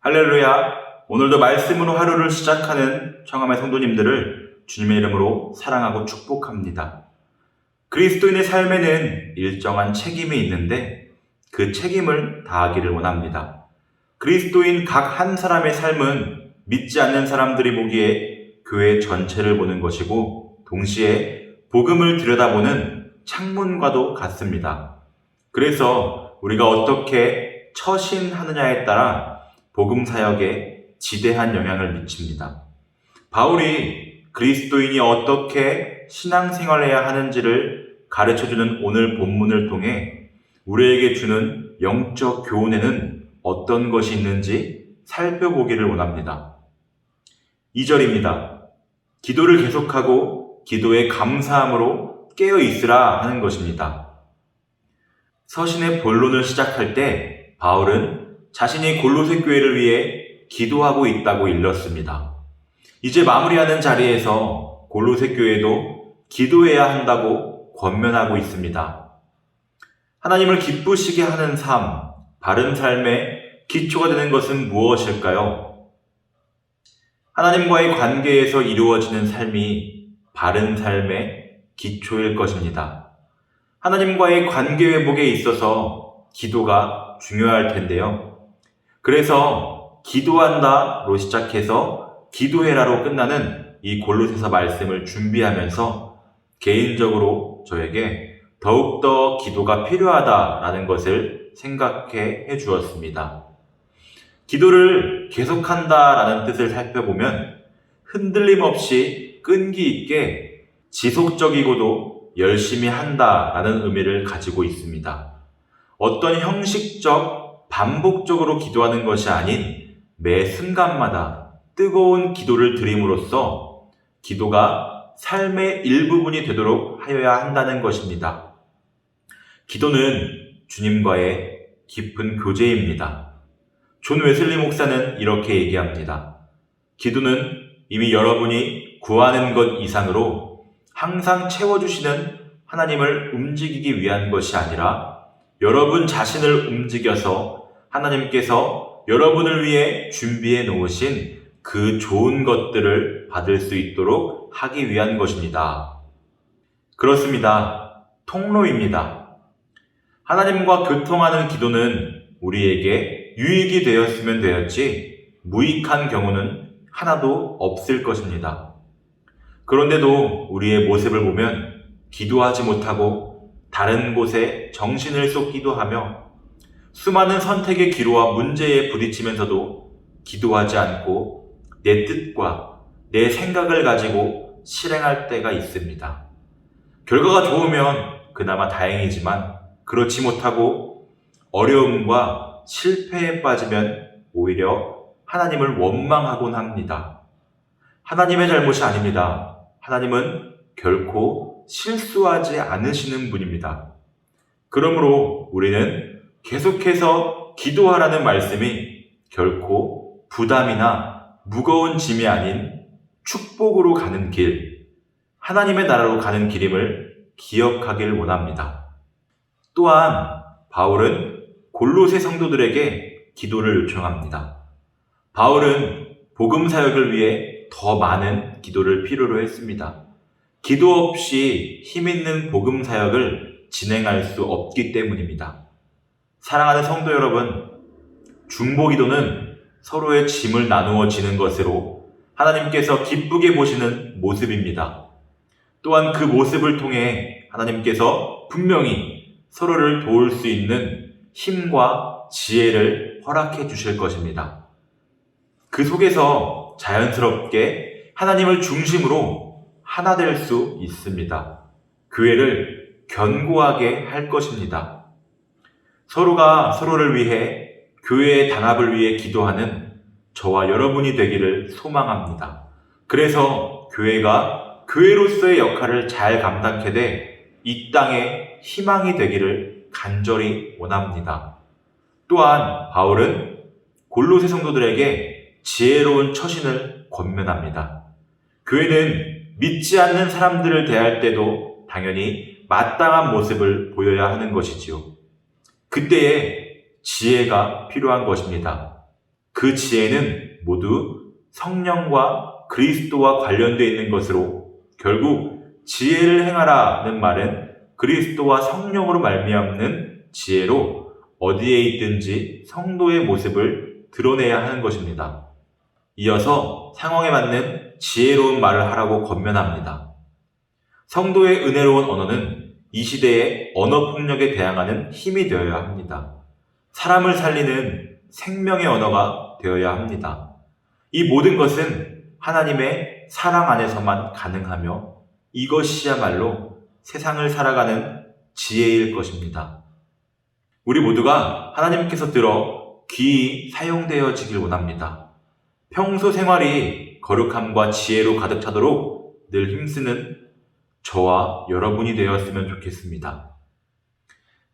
할렐루야! 오늘도 말씀으로 하루를 시작하는 청함의 성도님들을 주님의 이름으로 사랑하고 축복합니다. 그리스도인의 삶에는 일정한 책임이 있는데 그 책임을 다하기를 원합니다. 그리스도인 각 한 사람의 삶은 믿지 않는 사람들이 보기에 교회 전체를 보는 것이고 동시에 복음을 들여다보는 창문과도 같습니다. 그래서 우리가 어떻게 처신하느냐에 따라 복음 사역에 지대한 영향을 미칩니다. 바울이 그리스도인이 어떻게 신앙생활해야 하는지를 가르쳐주는 오늘 본문을 통해 우리에게 주는 영적 교훈에는 어떤 것이 있는지 살펴보기를 원합니다. 2절입니다. 기도를 계속하고 기도에 감사함으로 깨어 있으라 하는 것입니다. 서신의 본론을 시작할 때 바울은 자신이 골로새 교회를 위해 기도하고 있다고 일렀습니다. 이제 마무리하는 자리에서 골로새 교회도 기도해야 한다고 권면하고 있습니다. 하나님을 기쁘시게 하는 삶, 바른 삶의 기초가 되는 것은 무엇일까요? 하나님과의 관계에서 이루어지는 삶이 바른 삶의 기초일 것입니다. 하나님과의 관계 회복에 있어서 기도가 중요할 텐데요. 그래서 기도한다로 시작해서 기도해라로 끝나는 이 골로새서 말씀을 준비하면서 개인적으로 저에게 더욱더 기도가 필요하다라는 것을 생각해 주었습니다. 기도를 계속한다라는 뜻을 살펴보면 흔들림 없이 끈기 있게 지속적이고도 열심히 한다라는 의미를 가지고 있습니다. 어떤 형식적 반복적으로 기도하는 것이 아닌 매 순간마다 뜨거운 기도를 드림으로써 기도가 삶의 일부분이 되도록 하여야 한다는 것입니다. 기도는 주님과의 깊은 교제입니다. 존 웨슬리 목사는 이렇게 얘기합니다. 기도는 이미 여러분이 구하는 것 이상으로 항상 채워주시는 하나님을 움직이기 위한 것이 아니라 여러분 자신을 움직여서 하나님께서 여러분을 위해 준비해 놓으신 그 좋은 것들을 받을 수 있도록 하기 위한 것입니다. 그렇습니다. 통로입니다. 하나님과 교통하는 기도는 우리에게 유익이 되었으면 되었지 무익한 경우는 하나도 없을 것입니다. 그런데도 우리의 모습을 보면 기도하지 못하고 다른 곳에 정신을 쏟기도 하며 수많은 선택의 기로와 문제에 부딪히면서도 기도하지 않고 내 뜻과 내 생각을 가지고 실행할 때가 있습니다. 결과가 좋으면 그나마 다행이지만 그렇지 못하고 어려움과 실패에 빠지면 오히려 하나님을 원망하곤 합니다. 하나님의 잘못이 아닙니다. 하나님은 결코 실수하지 않으시는 분입니다. 그러므로 우리는 계속해서 기도하라는 말씀이 결코 부담이나 무거운 짐이 아닌 축복으로 가는 길, 하나님의 나라로 가는 길임을 기억하길 원합니다. 또한 바울은 골로새 성도들에게 기도를 요청합니다. 바울은 복음 사역을 위해 더 많은 기도를 필요로 했습니다. 기도 없이 힘있는 복음 사역을 진행할 수 없기 때문입니다. 사랑하는 성도 여러분, 중보기도는 서로의 짐을 나누어 지는 것으로 하나님께서 기쁘게 보시는 모습입니다. 또한 그 모습을 통해 하나님께서 분명히 서로를 도울 수 있는 힘과 지혜를 허락해 주실 것입니다. 그 속에서 자연스럽게 하나님을 중심으로 하나 될 수 있습니다. 교회를 견고하게 할 것입니다. 서로가 서로를 위해 교회의 단합을 위해 기도하는 저와 여러분이 되기를 소망합니다. 그래서 교회가 교회로서의 역할을 잘 감당하되 이 땅에 희망이 되기를 간절히 원합니다. 또한 바울은 골로새 성도들에게 지혜로운 처신을 권면합니다. 교회는 믿지 않는 사람들을 대할 때도 당연히 마땅한 모습을 보여야 하는 것이지요. 그때에 지혜가 필요한 것입니다. 그 지혜는 모두 성령과 그리스도와 관련되어 있는 것으로 결국 지혜를 행하라는 말은 그리스도와 성령으로 말미암는 지혜로 어디에 있든지 성도의 모습을 드러내야 하는 것입니다. 이어서 상황에 맞는 지혜로운 말을 하라고 권면합니다. 성도의 은혜로운 언어는 이 시대의 언어 폭력에 대항하는 힘이 되어야 합니다. 사람을 살리는 생명의 언어가 되어야 합니다. 이 모든 것은 하나님의 사랑 안에서만 가능하며 이것이야말로 세상을 살아가는 지혜일 것입니다. 우리 모두가 하나님께서 들어 귀히 사용되어지길 원합니다. 평소 생활이 거룩함과 지혜로 가득 차도록 늘 힘쓰는 저와 여러분이 되었으면 좋겠습니다.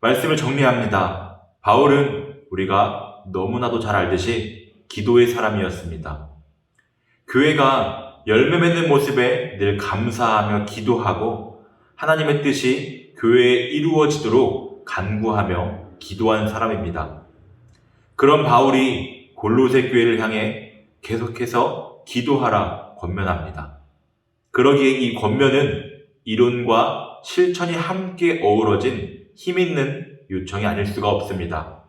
말씀을 정리합니다. 바울은 우리가 너무나도 잘 알듯이 기도의 사람이었습니다. 교회가 열매 맺는 모습에 늘 감사하며 기도하고 하나님의 뜻이 교회에 이루어지도록 간구하며 기도한 사람입니다. 그런 바울이 골로새 교회를 향해 계속해서 기도하라 권면합니다. 그러기에 이 권면은 이론과 실천이 함께 어우러진 힘있는 요청이 아닐 수가 없습니다.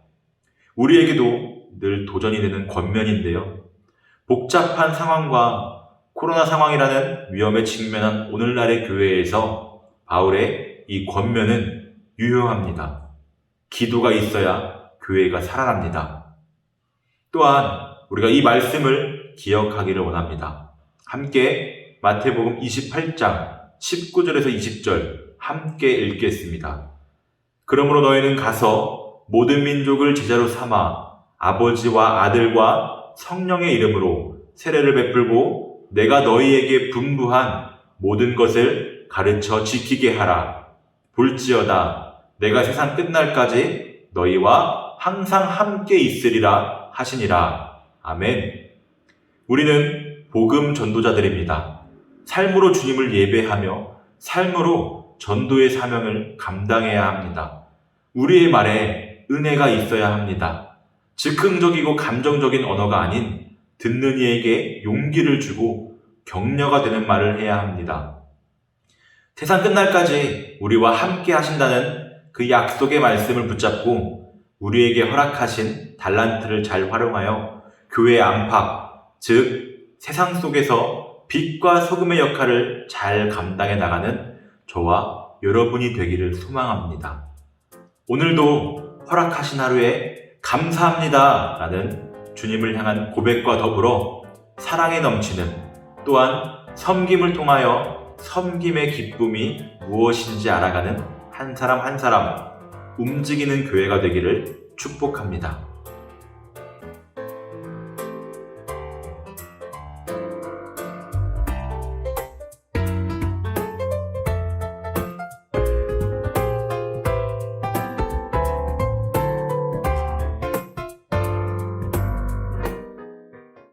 우리에게도 늘 도전이 되는 권면인데요. 복잡한 상황과 코로나 상황이라는 위험에 직면한 오늘날의 교회에서 바울의 이 권면은 유효합니다. 기도가 있어야 교회가 살아납니다. 또한 우리가 이 말씀을 기억하기를 원합니다. 함께 마태복음 28장 19절에서 20절 함께 읽겠습니다. 그러므로 너희는 가서 모든 민족을 제자로 삼아 아버지와 아들과 성령의 이름으로 세례를 베풀고 내가 너희에게 분부한 모든 것을 가르쳐 지키게 하라. 볼지어다 내가 세상 끝날까지 너희와 항상 함께 있으리라 하시니라. 아멘. 우리는 복음 전도자들입니다. 삶으로 주님을 예배하며 삶으로 전도의 사명을 감당해야 합니다. 우리의 말에 은혜가 있어야 합니다. 즉흥적이고 감정적인 언어가 아닌 듣는 이에게 용기를 주고 격려가 되는 말을 해야 합니다. 세상 끝날까지 우리와 함께 하신다는 그 약속의 말씀을 붙잡고 우리에게 허락하신 달란트를 잘 활용하여 교회의 안팎, 즉 세상 속에서 빛과 소금의 역할을 잘 감당해 나가는 저와 여러분이 되기를 소망합니다. 오늘도 허락하신 하루에 감사합니다 라는 주님을 향한 고백과 더불어 사랑에 넘치는 또한 섬김을 통하여 섬김의 기쁨이 무엇인지 알아가는 한 사람 한 사람 움직이는 교회가 되기를 축복합니다.